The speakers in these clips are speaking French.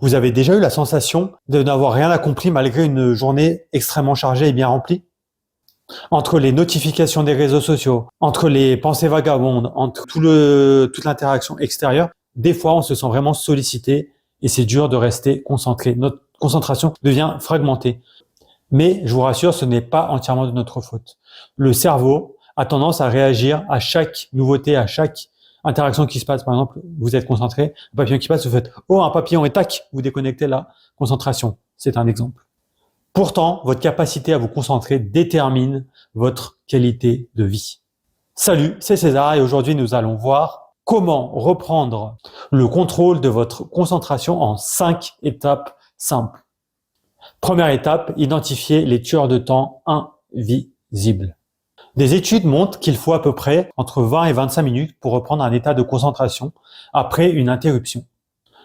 Vous avez déjà eu la sensation de n'avoir rien accompli malgré une journée extrêmement chargée et bien remplie? Entre les notifications des réseaux sociaux, entre les pensées vagabondes, entre toute l'interaction extérieure, des fois on se sent vraiment sollicité et c'est dur de rester concentré. Notre concentration devient fragmentée. Mais je vous rassure, ce n'est pas entièrement de notre faute. Le cerveau a tendance à réagir à chaque nouveauté, à chaque interaction qui se passe. Par exemple, vous êtes concentré, un papillon qui passe, vous faites « Oh, un papillon » et tac, vous déconnectez la concentration. C'est un exemple. Pourtant, votre capacité à vous concentrer détermine votre qualité de vie. Salut, c'est César et aujourd'hui nous allons voir comment reprendre le contrôle de votre concentration en 5 étapes simples. Première étape, identifier les tueurs de temps invisibles. Des études montrent qu'il faut à peu près entre 20 et 25 minutes pour reprendre un état de concentration après une interruption.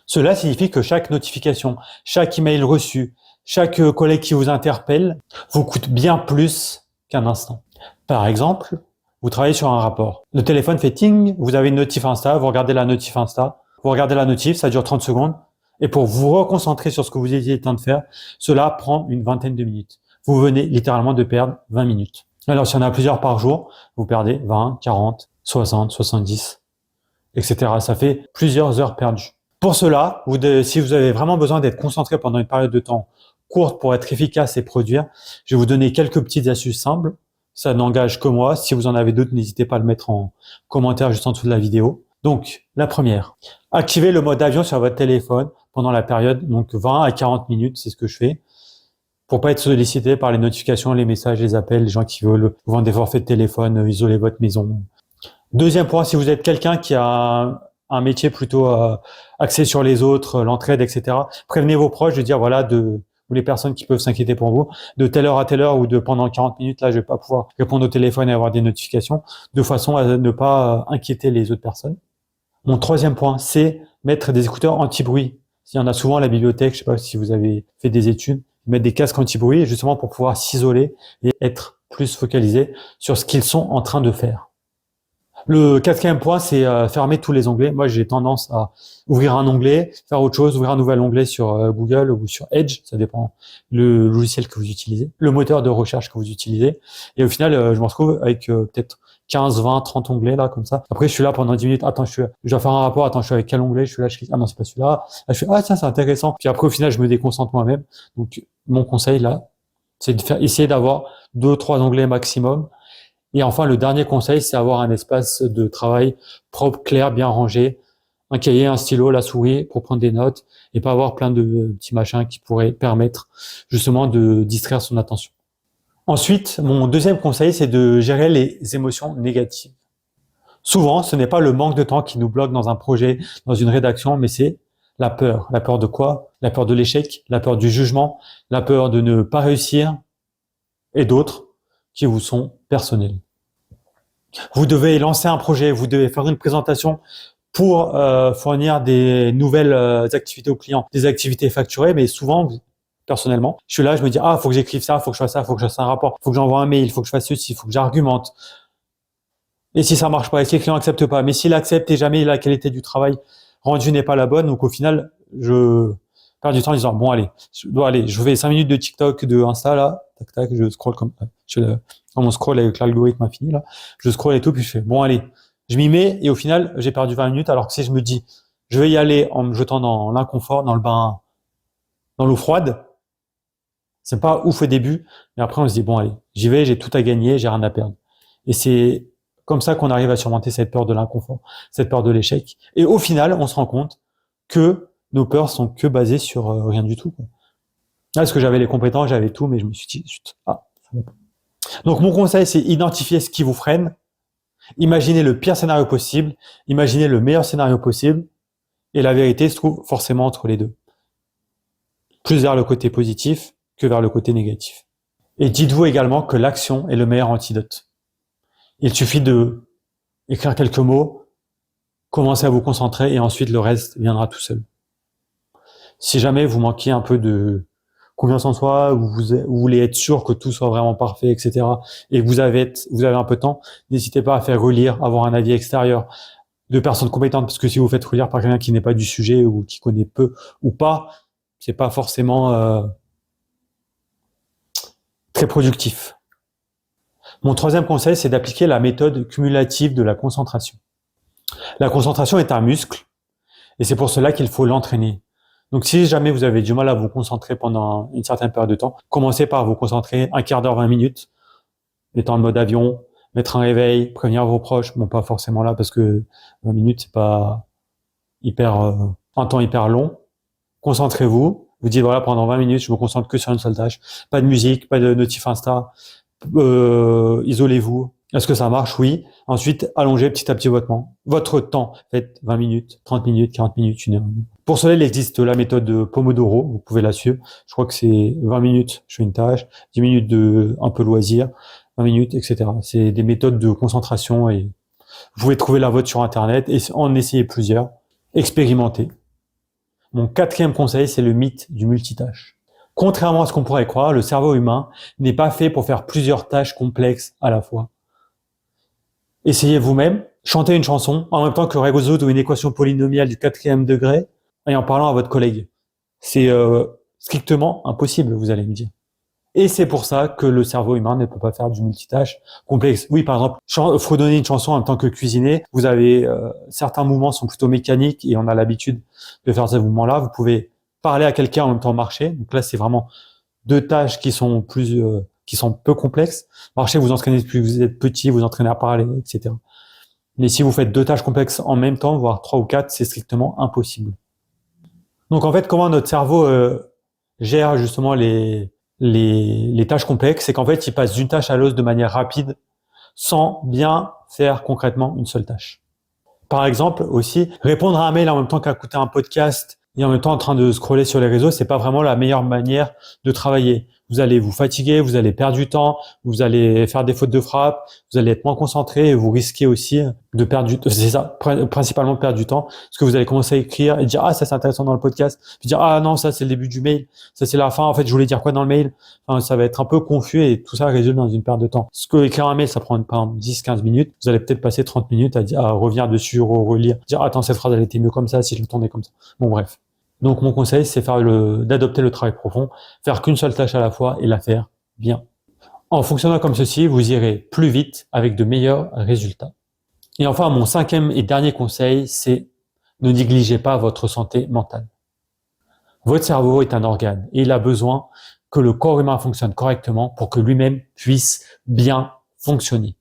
Cela signifie que chaque notification, chaque email reçu, chaque collègue qui vous interpelle vous coûte bien plus qu'un instant. Par exemple, vous travaillez sur un rapport. Le téléphone fait ting, vous avez une notif Insta, vous regardez la notif Insta, vous regardez la notif, ça dure 30 secondes. Et pour vous reconcentrer sur ce que vous étiez en train de faire, cela prend une vingtaine de minutes. Vous venez littéralement de perdre 20 minutes. Alors, s'il y en a plusieurs par jour, vous perdez 20, 40, 60, 70, etc. Ça fait plusieurs heures perdues. Pour cela, si vous avez vraiment besoin d'être concentré pendant une période de temps courte pour être efficace et produire, je vais vous donner quelques petites astuces simples. Ça n'engage que moi. Si vous en avez d'autres, n'hésitez pas à le mettre en commentaire juste en dessous de la vidéo. Donc, la première, activez le mode avion sur votre téléphone pendant la période, donc 20 à 40 minutes, c'est ce que je fais, pour pas être sollicité par les notifications, les messages, les appels, les gens qui veulent vous vendre des forfaits de téléphone, isoler votre maison. Deuxième point, si vous êtes quelqu'un qui a un métier plutôt axé sur les autres, l'entraide, etc., prévenez vos proches de dire, voilà, ou les personnes qui peuvent s'inquiéter pour vous, de telle heure à telle heure ou de pendant 40 minutes, là, je vais pas pouvoir répondre au téléphone et avoir des notifications, de façon à ne pas inquiéter les autres personnes. Mon troisième point, c'est mettre des écouteurs anti-bruit. Il y en a souvent à la bibliothèque, je sais pas si vous avez fait des études, mettre des casques anti-bruit justement pour pouvoir s'isoler et être plus focalisé sur ce qu'ils sont en train de faire. Le quatrième point, c'est fermer tous les onglets. Moi, j'ai tendance à ouvrir un onglet, faire autre chose, ouvrir un nouvel onglet sur Google ou sur Edge, ça dépend le logiciel que vous utilisez, le moteur de recherche que vous utilisez. Et au final, je me retrouve avec peut-être 15, 20, 30 onglets là, comme ça. Après, je suis là pendant 10 minutes. Attends, je dois faire un rapport. Attends, je suis avec quel onglet? Je suis là, ah non, c'est pas celui-là. Là, je fais, ah tiens, c'est intéressant. Puis après, au final, je me déconcentre moi-même. Donc, mon conseil là, c'est de essayer d'avoir 2, 3 onglets maximum. Et enfin, le dernier conseil, c'est avoir un espace de travail propre, clair, bien rangé, un cahier, un stylo, la souris pour prendre des notes et pas avoir plein de petits machins qui pourraient permettre justement de distraire son attention. Ensuite, mon deuxième conseil, c'est de gérer les émotions négatives. Souvent, ce n'est pas le manque de temps qui nous bloque dans un projet, dans une rédaction, mais c'est la peur. La peur de quoi? La peur de l'échec, la peur du jugement, la peur de ne pas réussir et d'autres qui vous sont personnels. Vous devez lancer un projet, vous devez faire une présentation pour fournir des nouvelles activités aux clients, des activités facturées, mais souvent, personnellement, je suis là, je me dis, faut que j'écrive ça, faut que je fasse ça, faut que je fasse un rapport, faut que j'envoie un mail, faut que je fasse ceci, faut que j'argumente. Et si ça marche pas, et si le client accepte pas, mais s'il accepte et jamais la qualité du travail rendu n'est pas la bonne, donc au final, je perds du temps en disant, bon allez, je fais 5 minutes de TikTok, de Insta là, tac tac, je scroll comme dans mon scroll avec l'algorithme infini là, je scroll et tout, puis je fais, bon allez, je m'y mets et au final, j'ai perdu 20 minutes, alors que si je me dis, je vais y aller en me jetant dans l'inconfort, dans le bain, dans l'eau froide, c'est pas ouf au début, mais après on se dit, bon allez, j'y vais, j'ai tout à gagner, j'ai rien à perdre. Et c'est comme ça qu'on arrive à surmonter cette peur de l'inconfort, cette peur de l'échec. Et au final, on se rend compte que nos peurs sont que basées sur rien du tout, quoi. Là, parce que j'avais les compétences, j'avais tout, mais je me suis dit, ça va pas. Donc mon conseil, c'est identifier ce qui vous freine, imaginez le pire scénario possible, imaginez le meilleur scénario possible, et la vérité se trouve forcément entre les deux. Plus vers le côté positif que vers le côté négatif. Et dites-vous également que l'action est le meilleur antidote. Il suffit de écrire quelques mots, commencer à vous concentrer et ensuite le reste viendra tout seul. Si jamais vous manquez un peu de confiance en soi, ou vous voulez être sûr que tout soit vraiment parfait, etc., et que vous avez un peu de temps, n'hésitez pas à faire relire, avoir un avis extérieur, de personnes compétentes, parce que si vous faites relire par quelqu'un qui n'est pas du sujet ou qui connaît peu ou pas, c'est pas forcément très productif. Mon troisième conseil, c'est d'appliquer la méthode cumulative de la concentration. La concentration est un muscle et c'est pour cela qu'il faut l'entraîner. Donc, si jamais vous avez du mal à vous concentrer pendant une certaine période de temps, commencez par vous concentrer un quart d'heure, 20 minutes, étant en mode avion, mettre un réveil, prévenir vos proches. Bon, pas forcément là parce que 20 minutes, c'est pas un temps hyper long. Concentrez-vous. Vous dites, voilà, pendant 20 minutes, je me concentre que sur une seule tâche. Pas de musique, pas de notif Insta. Isolez-vous. Est-ce que ça marche? Oui. Ensuite, allongez petit à petit votre temps. Faites 20 minutes, 30 minutes, 40 minutes, 1 heure. Pour cela, il existe la méthode de Pomodoro. Vous pouvez la suivre. Je crois que c'est 20 minutes, je fais une tâche, 10 minutes de un peu loisir, 20 minutes, etc. C'est des méthodes de concentration et vous pouvez trouver la vôtre sur Internet et en essayer plusieurs. Expérimentez. Mon quatrième conseil, c'est le mythe du multitâche. Contrairement à ce qu'on pourrait croire, le cerveau humain n'est pas fait pour faire plusieurs tâches complexes à la fois. Essayez vous-même, chantez une chanson en même temps que résoudre une équation polynomiale du 4e degré et en parlant à votre collègue. C'est strictement impossible, vous allez me dire. Et c'est pour ça que le cerveau humain ne peut pas faire du multitâche complexe. Oui, par exemple, fredonner une chanson en même temps que cuisiner, vous avez certains mouvements sont plutôt mécaniques et on a l'habitude de faire ces mouvements-là. Vous pouvez parler à quelqu'un en même temps marcher. Donc là, c'est vraiment deux tâches qui sont peu complexes. Marcher, vous entraînez depuis que vous êtes petit, vous entraînez à parler, etc. Mais si vous faites deux tâches complexes en même temps, voire 3 ou 4, c'est strictement impossible. Donc en fait, comment notre cerveau gère justement les tâches complexes, c'est qu'en fait, il passe d'une tâche à l'autre de manière rapide, sans bien faire concrètement une seule tâche. Par exemple, aussi, répondre à un mail en même temps qu'écouter un podcast et en même temps en train de scroller sur les réseaux, c'est pas vraiment la meilleure manière de travailler. Vous allez vous fatiguer, vous allez perdre du temps, vous allez faire des fautes de frappe, vous allez être moins concentré et vous risquez aussi de perdre du temps. C'est ça, principalement de perdre du temps, parce que vous allez commencer à écrire et dire ah ça c'est intéressant dans le podcast, puis dire ah non ça c'est le début du mail, ça c'est la fin. En fait je voulais dire quoi dans le mail. Enfin, ça va être un peu confus et tout ça résulte dans une perte de temps. Ce que écrire un mail ça prend par exemple 10-15 minutes, vous allez peut-être passer 30 minutes à revenir dessus, relire, dire attends cette phrase elle était mieux comme ça si je le tournais comme ça. Bon bref. Donc mon conseil, c'est d'adopter le travail profond, faire qu'une seule tâche à la fois et la faire bien. En fonctionnant comme ceci, vous irez plus vite avec de meilleurs résultats. Et enfin, mon 5e et dernier conseil, c'est ne négligez pas votre santé mentale. Votre cerveau est un organe et il a besoin que le corps humain fonctionne correctement pour que lui-même puisse bien fonctionner,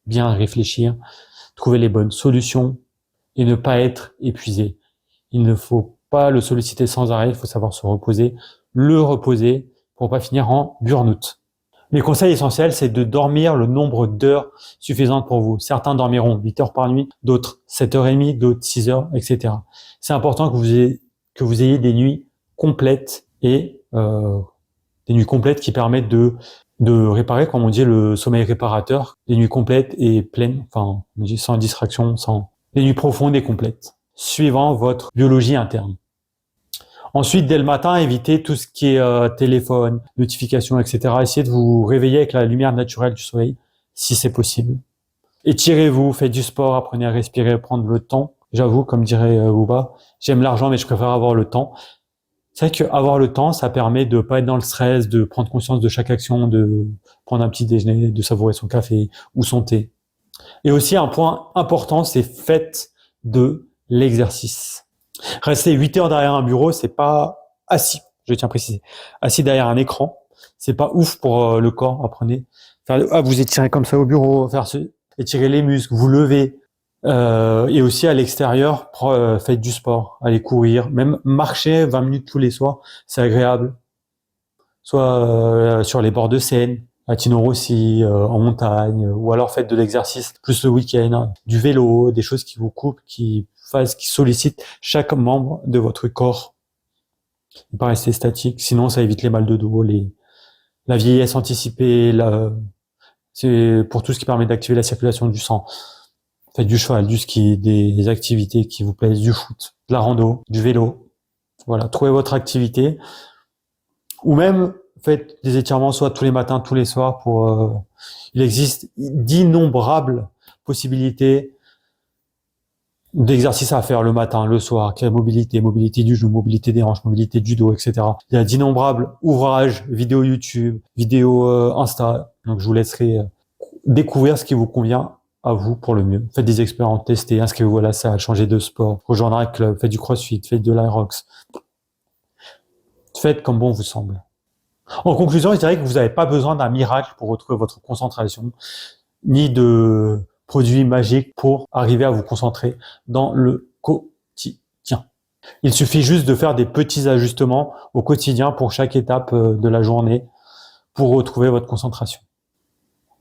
bien réfléchir, trouver les bonnes solutions et ne pas être épuisé. Il ne faut pas le solliciter sans arrêt, il faut savoir se reposer, le reposer pour pas finir en burn-out. Les conseils essentiels, c'est de dormir le nombre d'heures suffisantes pour vous. Certains dormiront 8 heures par nuit, d'autres 7h30, d'autres 6 heures, etc. C'est important que vous ayez des nuits complètes et des nuits complètes qui permettent de réparer, comme on dit, le sommeil réparateur, des nuits complètes et pleines, enfin, sans distraction, des nuits profondes et complètes, suivant votre biologie interne. Ensuite, dès le matin, évitez tout ce qui est téléphone, notifications, etc. Essayez de vous réveiller avec la lumière naturelle du soleil, si c'est possible. Étirez-vous, faites du sport, apprenez à respirer, prendre le temps. J'avoue, comme dirait Bouba, j'aime l'argent, mais je préfère avoir le temps. C'est vrai qu'avoir le temps, ça permet de pas être dans le stress, de prendre conscience de chaque action, de prendre un petit déjeuner, de savourer son café ou son thé. Et aussi, un point important, c'est faites de l'exercice. Rester 8 heures derrière un bureau, c'est pas assis, je tiens à préciser. Assis derrière un écran, c'est pas ouf pour le corps. Apprenez. Vous étirez comme ça au bureau, étirer les muscles, vous levez. Et aussi à l'extérieur, faites du sport, allez courir, même marcher 20 minutes tous les soirs, c'est agréable. Soit sur les bords de Seine, à Tino Rossi, en montagne, ou alors faites de l'exercice plus le week-end, du vélo, des choses qui vous coupent, qui sollicitent chaque membre de votre corps. Ne pas rester statique, sinon ça évite les mal de dos, la vieillesse anticipée, c'est pour tout ce qui permet d'activer la circulation du sang. Faites du cheval, du ski, des activités qui vous plaisent, du foot, de la rando, du vélo. Voilà, trouvez votre activité. Ou même, faites des étirements soit tous les matins, tous les soirs il existe d'innombrables possibilités d'exercices à faire le matin, le soir, quelle mobilité, mobilité du genou, mobilité des hanches, mobilité du dos, etc. Il y a d'innombrables ouvrages, vidéos YouTube, vidéos Insta. Donc je vous laisserai découvrir ce qui vous convient à vous pour le mieux. Faites des expériences, testez, inscrivez-vous à la salle, changez de sport, rejoignez un club, faites du crossfit, faites de l'aerox. Faites comme bon vous semble. En conclusion, je dirais que vous n'avez pas besoin d'un miracle pour retrouver votre concentration, ni de produits magiques pour arriver à vous concentrer dans le quotidien. Il suffit juste de faire des petits ajustements au quotidien pour chaque étape de la journée pour retrouver votre concentration.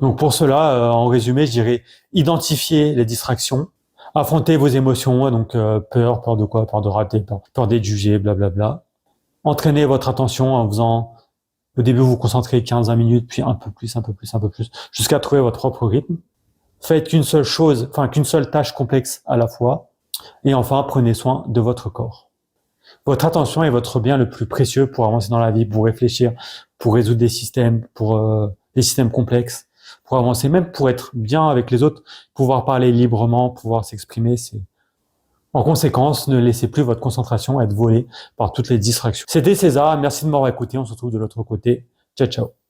Donc pour cela, en résumé, je dirais identifier les distractions, affronter vos émotions, donc peur de quoi? Peur de rater, peur d'être jugé, blablabla. Entraînez votre attention en faisant, au début, vous concentrez 15-20 minutes, puis un peu plus, jusqu'à trouver votre propre rythme. Faites qu'une seule tâche complexe à la fois. Et enfin, prenez soin de votre corps. Votre attention est votre bien le plus précieux pour avancer dans la vie, pour réfléchir, pour résoudre des systèmes complexes, pour avancer, même pour être bien avec les autres, pouvoir parler librement, pouvoir s'exprimer. En conséquence, ne laissez plus votre concentration être volée par toutes les distractions. C'était César, merci de m'avoir écouté, on se retrouve de l'autre côté. Ciao, ciao.